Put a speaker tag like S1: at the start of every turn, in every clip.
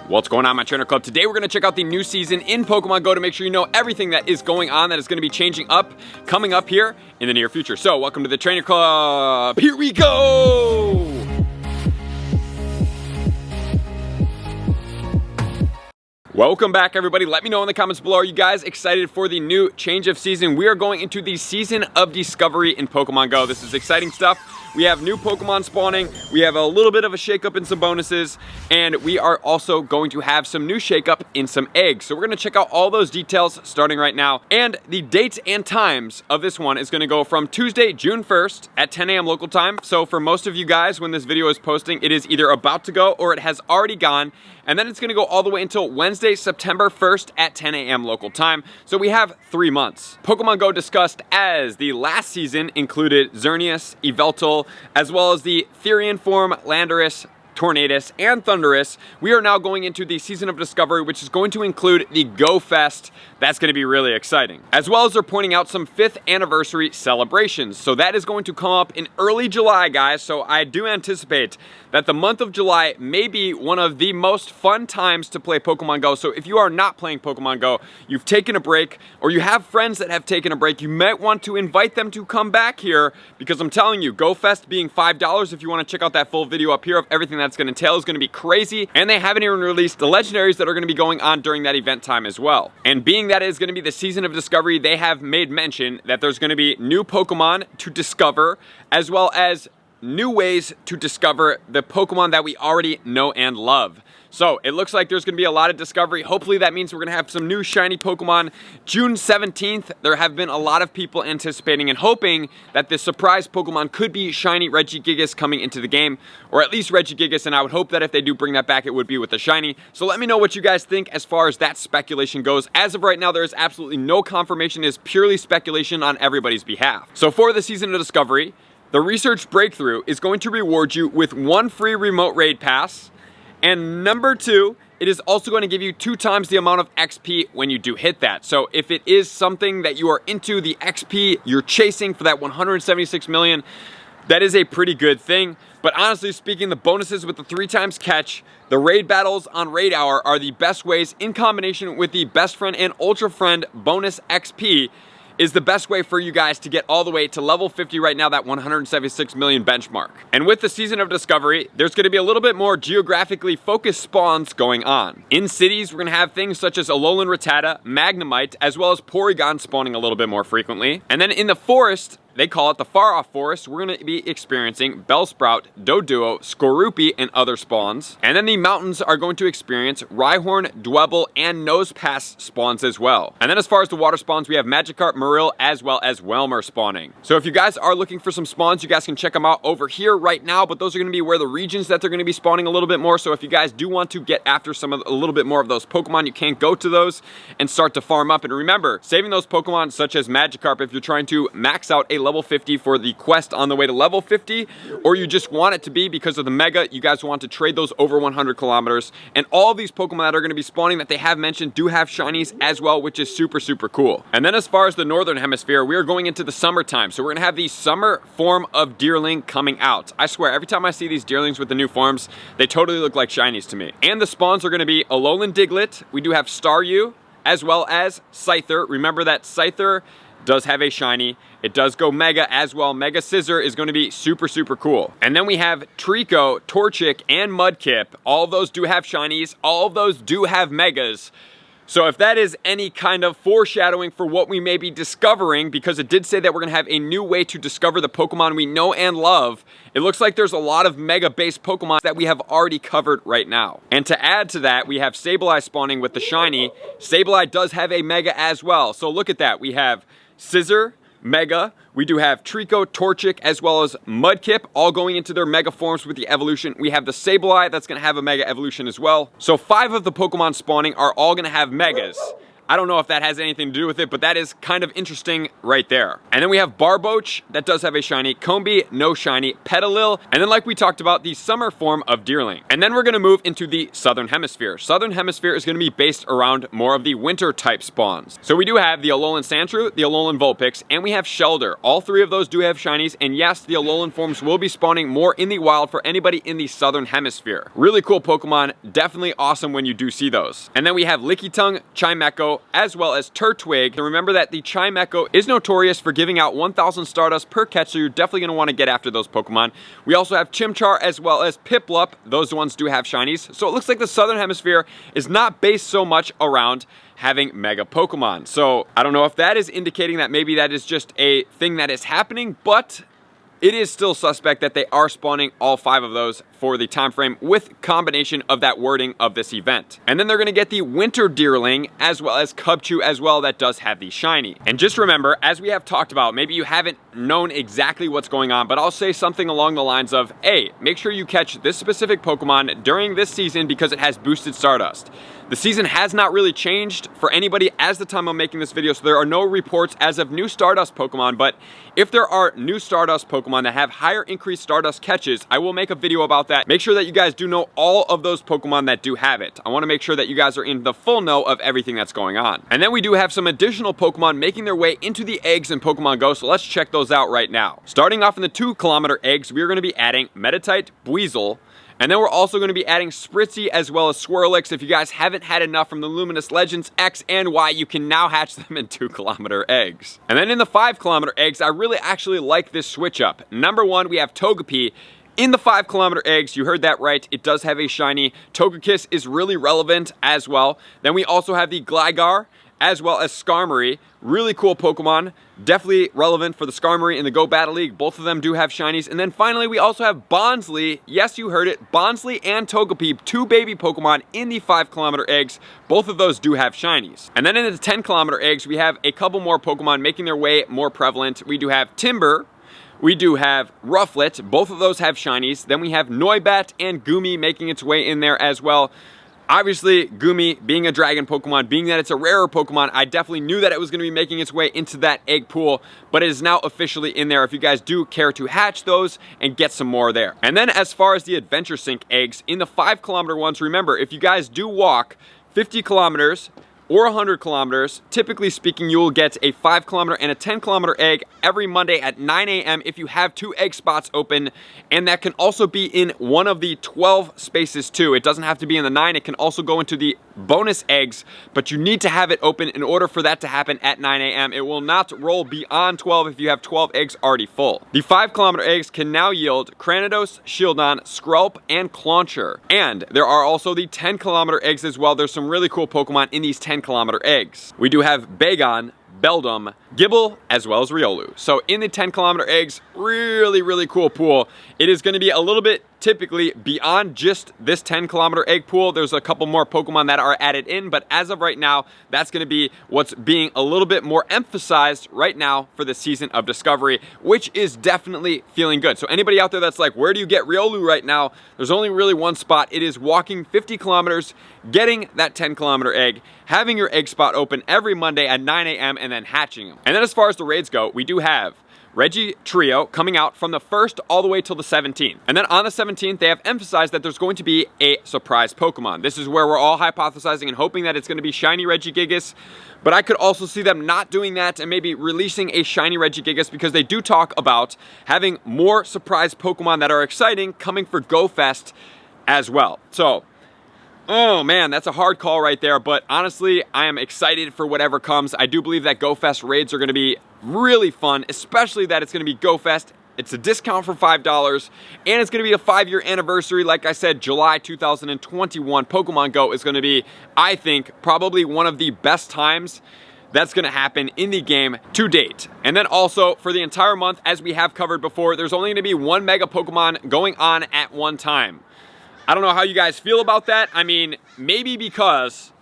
S1: What's going on, my trainer club? Today we're going to check out the new season in Pokemon Go to make sure you know everything that is going on that is going to be coming up here in the near future. So welcome to the trainer club. Here we go. Welcome back, everybody. Let me know in the comments below, are you guys excited for the new change of season? We are going into the season of discovery in Pokemon Go. This is exciting stuff. We have new Pokemon spawning, we have a little bit of a shakeup in some bonuses, and we are also going to have some new shakeup in some eggs. So we're going to check out all those details starting right now. And the dates and times of this one is going to go from Tuesday, June 1st at 10 a.m. local time. So for most of you guys, when this video is posting, it is either about to go or it has already gone. And then it's going to go all the way until Wednesday, September 1st at 10 a.m. local time. So we have 3 months. Pokemon Go discussed as the last season included Xerneas, Yveltal, as well as the Therian form, Landorus, Tornadus, and Thundurus. We are now going into the season of discovery, which is going to include the Go Fest. That's going to be really exciting. As well as they're pointing out some 5th anniversary celebrations. So that is going to come up in early July, guys. So I do anticipate that the month of July may be one of the most fun times to play Pokemon Go. So if you are not playing Pokemon Go, you've taken a break, or you have friends that have taken a break, you might want to invite them to come back here, because I'm telling you, Go Fest being $5, if you want to check out that full video up here of everything that's going to entail, is going to be crazy. And they haven't even released the legendaries that are going to be going on during that event time as well. And being that it is going to be the season of discovery, they have made mention that there's going to be new Pokemon to discover, as well as new ways to discover the Pokemon that we already know and love. So it looks like there's going to be a lot of discovery. Hopefully that means we're going to have some new shiny Pokemon. June 17th, there have been a lot of people anticipating and hoping that this surprise Pokemon could be shiny Regigigas coming into the game, or at least Regigigas, and I would hope that if they do bring that back, it would be with the shiny. So let me know what you guys think as far as that speculation goes. As of right now, there is absolutely no confirmation. It is purely speculation on everybody's behalf. So for the season of discovery, the research breakthrough is going to reward you with 1 free remote raid pass. And number 2, it is also going to give you 2 times the amount of XP when you do hit that. So if it is something that you are into, the XP you're chasing for that 176 million, that is a pretty good thing. But honestly speaking, the bonuses with the 3 times catch, the raid battles on raid hour are the best ways, in combination with the best friend and ultra friend bonus XP, is the best way for you guys to get all the way to level 50 right now, that 176 million benchmark. And with the season of discovery, there's going to be a little bit more geographically focused spawns going on. In cities, we're going to have things such as Alolan Rattata, Magnemite, as well as Porygon spawning a little bit more frequently. And then in the forest, they call it the Far Off Forest, we're going to be experiencing Bellsprout, Doduo, Skorupi, and other spawns. And then the mountains are going to experience Rhyhorn, Dwebble, and Nosepass spawns as well. And then as far as the water spawns, we have Magikarp, Marill, as well as Welmer spawning. So if you guys are looking for some spawns, you guys can check them out over here right now, but those are going to be where the regions that they're going to be spawning a little bit more. So if you guys do want to get after a little bit more of those Pokemon, you can go to those and start to farm up. And remember, saving those Pokemon such as Magikarp if you're trying to max out a level 50 for the quest on the way to level 50, or you just want it to be because of the Mega, you guys want to trade those over 100 kilometers. And all of these Pokemon that are going to be spawning that they have mentioned do have shinies as well, which is super, super cool. And then as far as the Northern Hemisphere, we are going into the summertime. So we're going to have the summer form of Deerling coming out. I swear, every time I see these Deerlings with the new forms, they totally look like shinies to me. And the spawns are going to be Alolan Diglett, we do have Staryu, as well as Scyther. Remember that Scyther does have a shiny. It does go Mega as well. Mega Scizor is going to be super, super cool. And then we have Trico, Torchic, and Mudkip. All of those do have shinies. All of those do have Megas. So if that is any kind of foreshadowing for what we may be discovering, because it did say that we're going to have a new way to discover the Pokemon we know and love, it looks like there's a lot of Mega-based Pokemon that we have already covered right now. And to add to that, we have Sableye spawning with the shiny. Sableye does have a Mega as well. So look at that. We have Scizor, Mega, we do have Trico, Torchic, as well as Mudkip, all going into their Mega forms with the evolution. We have the Sableye that's going to have a Mega evolution as well. So 5 of the Pokemon spawning are all going to have Megas. I don't know if that has anything to do with it, but that is kind of interesting right there. And then we have Barboach, that does have a shiny. Combee, no shiny. Petalil, and then like we talked about, the summer form of Deerling. And then we're going to move into the Southern Hemisphere. Southern Hemisphere is going to be based around more of the winter type spawns. So we do have the Alolan Sandshrew, the Alolan Vulpix, and we have Shelder. All three of those do have shinies, and yes, the Alolan forms will be spawning more in the wild for anybody in the Southern Hemisphere. Really cool Pokemon, definitely awesome when you do see those. And then we have Lickitung, Chimecho, as well as Turtwig. And remember that the Chimecho is notorious for giving out 1,000 Stardust per catch, so you're definitely going to want to get after those Pokemon. We also have Chimchar as well as Piplup. Those ones do have shinies. So it looks like the Southern Hemisphere is not based so much around having mega Pokemon. So I don't know if that is indicating that maybe that is just a thing that is happening, but it is still suspect that they are spawning all 5 of those for the time frame with combination of that wording of this event. And then they're going to get the Winter Deerling as well as Cubchoo as well, that does have the shiny. And just remember, as we have talked about, maybe you haven't known exactly what's going on, but I'll say something along the lines of, hey, make sure you catch this specific Pokemon during this season because it has boosted Stardust. The season has not really changed for anybody as the time I'm making this video, so there are no reports as of new Stardust Pokemon, but if there are new Stardust Pokemon that have higher increased Stardust catches, I will make a video about that. Make sure that you guys do know all of those Pokemon that do have it. I want to make sure that you guys are in the full know of everything that's going on. And then we do have some additional Pokemon making their way into the eggs in Pokemon Go, so let's check those out right now. Starting off in the 2-kilometer eggs, we're going to be adding Meditite, Buizel, and then we're also going to be adding Spritzy as well as Swirlix. If you guys haven't had enough from the Luminous Legends X and Y, you can now hatch them in 2-kilometer eggs. And then in the 5-kilometer eggs, I really actually like this switch up. Number 1, we have Togepi. In the 5-kilometer eggs, you heard that right, it does have a shiny. Togekiss is really relevant as well. Then we also have the Gligar as well as Skarmory. Really cool Pokemon, definitely relevant for the Skarmory in the Go Battle League. Both of them do have shinies. And then finally, we also have Bonsly. Yes, you heard it, Bonsly and Togepi, 2 baby Pokemon in the 5-kilometer eggs. Both of those do have shinies. And then in the 10-kilometer eggs, we have a couple more Pokemon making their way more prevalent. We do have Timber. We do have Rufflet. Both of those have shinies. Then we have Noibat and Goomy making its way in there as well. Obviously, Goomy being a dragon Pokemon, being that it's a rarer Pokemon, I definitely knew that it was going to be making its way into that egg pool, but it is now officially in there if you guys do care to hatch those and get some more there. And then as far as the Adventure Sync eggs, in the 5-kilometer ones, remember, if you guys do walk 50 kilometers, or 100 kilometers, typically speaking, you will get a 5-kilometer and a 10-kilometer egg every Monday at 9 a.m. if you have 2 egg spots open, and that can also be in one of the 12 spaces too. It doesn't have to be in the 9, it can also go into the bonus eggs, but you need to have it open in order for that to happen at 9 a.m. It will not roll beyond 12 if you have 12 eggs already full. The 5-kilometer eggs can now yield Cranidos, Shieldon, Skrelp, and Clauncher. And there are also the 10-kilometer eggs as well. There's some really cool Pokemon in these 10-kilometer eggs. We do have Bagon, Beldum, Gibble, as well as Riolu. So in the 10-kilometer eggs, really cool pool. It is going to be a little bit typically beyond just this 10-kilometer egg pool. There's a couple more Pokemon that are added in, but as of right now, that's going to be what's being a little bit more emphasized right now for the season of Discovery, which is definitely feeling good. So anybody out there that's like, where do you get Riolu right now? There's only really one spot. It is walking 50 kilometers, getting that 10-kilometer egg, having your egg spot open every Monday at 9 a.m. and then hatching them. And then as far as the raids go, we do have Reggie Trio coming out from the 1st all the way till the 17th. And then on the 17th, they have emphasized that there's going to be a surprise Pokemon. This is where we're all hypothesizing and hoping that it's going to be shiny Regigigas. But I could also see them not doing that and maybe releasing a shiny Regigigas because they do talk about having more surprise Pokemon that are exciting coming for Go Fest as well. So, oh man, that's a hard call right there, but honestly, I am excited for whatever comes. I do believe that Go Fest raids are going to be really fun, especially that it's going to be Go Fest. It's a discount for $5, and it's going to be a 5-year anniversary. Like I said, July 2021, Pokemon Go is going to be, I think, probably one of the best times that's going to happen in the game to date. And then also, for the entire month, as we have covered before, there's only going to be 1 Mega Pokemon going on at one time. I don't know how you guys feel about that. I mean, maybe because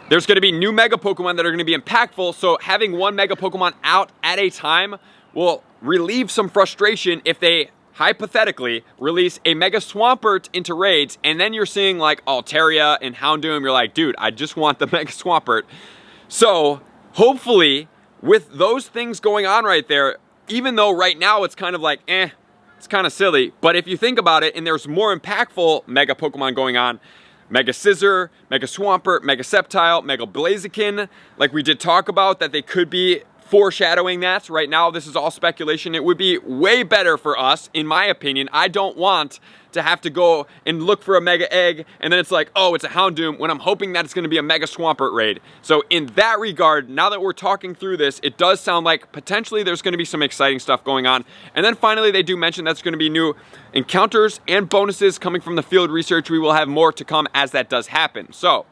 S1: there's going to be new Mega Pokemon that are going to be impactful, so having 1 Mega Pokemon out at a time will relieve some frustration if they hypothetically release a Mega Swampert into raids, and then you're seeing like Altaria and Houndoom, you're like, dude, I just want the Mega Swampert. So hopefully with those things going on right there, even though right now it's kind of like, it's kind of silly, but if you think about it and there's more impactful Mega Pokemon going on, Mega Scizor, Mega Swampert, Mega Sceptile, Mega Blaziken, like we did talk about that they could be foreshadowing that. Right now this is all speculation. It would be way better for us, in my opinion. I don't want to have to go and look for a Mega Egg and then it's like, oh, it's a Houndoom, when I'm hoping that it's going to be a Mega Swampert raid. So in that regard, now that we're talking through this, it does sound like potentially there's going to be some exciting stuff going on. And then finally they do mention that's going to be new encounters and bonuses coming from the field research. We will have more to come as that does happen. So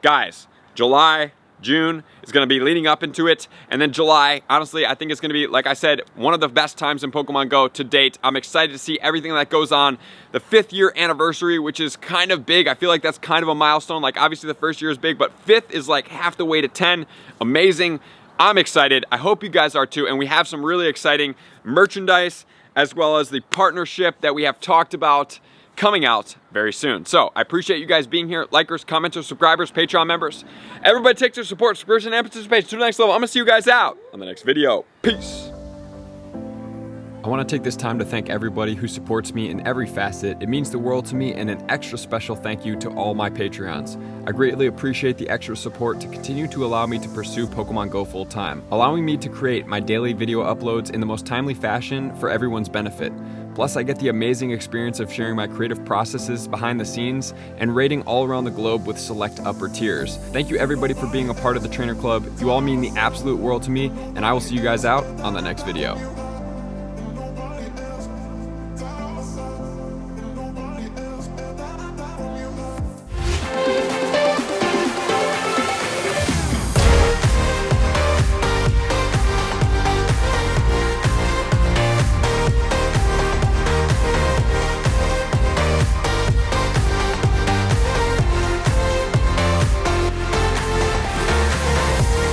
S1: guys, July, June is going to be leading up into it, and then July, honestly, I think it's going to be, like I said, one of the best times in Pokemon Go to date. I'm excited to see everything that goes on. The 5th year anniversary, which is kind of big. I feel like that's kind of a milestone. Like obviously the first year is big, but 5th is like half the way to 10. Amazing. I'm excited. I hope you guys are too, and we have some really exciting merchandise as well as the partnership that we have talked about coming out very soon. So I appreciate you guys being here, likers, commenters, subscribers, Patreon members. Everybody takes their support, subscription, and participation to the next level. I'm gonna see you guys out on the next video. Peace. I want to take this time to thank everybody who supports me in every facet. It means the world to me, and an extra special thank you to all my Patreons. I greatly appreciate the extra support to continue to allow me to pursue Pokemon Go full time, allowing me to create my daily video uploads in the most timely fashion for everyone's benefit. Plus, I get the amazing experience of sharing my creative processes behind the scenes and raiding all around the globe with select upper tiers. Thank you everybody for being a part of the Trainer Club. You all mean the absolute world to me, and I will see you guys out on the next video.